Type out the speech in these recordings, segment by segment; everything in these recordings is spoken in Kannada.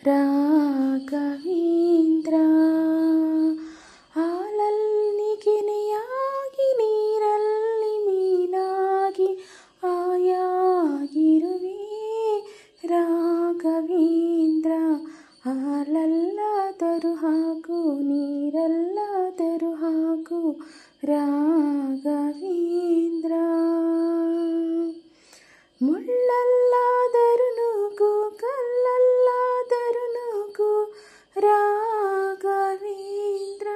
ರಾಘವೇಂದ್ರ. ಹಾಲಲ್ಲಿ ಕೆನೆಯಾಗಿ ನೀರಲ್ಲಿ ಮೀನಾಗಿ ಆಯಾಗಿರುವೆ ರಾಘವೇಂದ್ರ. ಹಾಲಲ್ಲಾದರೂ ಹಾಕು ನೀರಲ್ಲಾದರೂ ಹಾಕು ರಾಘವೇಂದ್ರ. ಮುಳ್ಳಲ್ಲಾದರೂ ನೂಕು ಕಲ್ಲಲ್ಲಾದರೂ ನೂಕು ರಾಘವೇಂದ್ರ.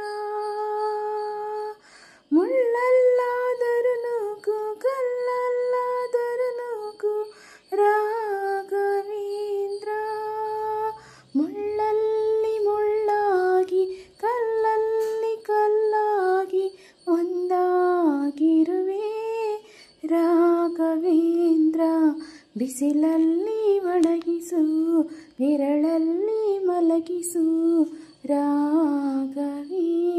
ಮುಳ್ಳಲ್ಲಾದರೂ ನೂಕು ಕಲ್ಲಲ್ಲಾದರೂ ನೂಕು ರಾಘವೇಂದ್ರ. ಮುಳ್ಳಲ್ಲಿ ಮುಳ್ಳಾಗಿ ಕಲ್ಲಲ್ಲಿ ಕಲ್ಲಾಗಿ ಒಂದಾಗಿರುವೆ ರಾಘವೇಂದ್ರ. ಬಿಸಿಲಲ್ಲಿ ಒಣಗಿಸು ನೆರಳಲ್ಲಿ ಮಲಗಿಸು ರಾಘವೇಂದ್ರ.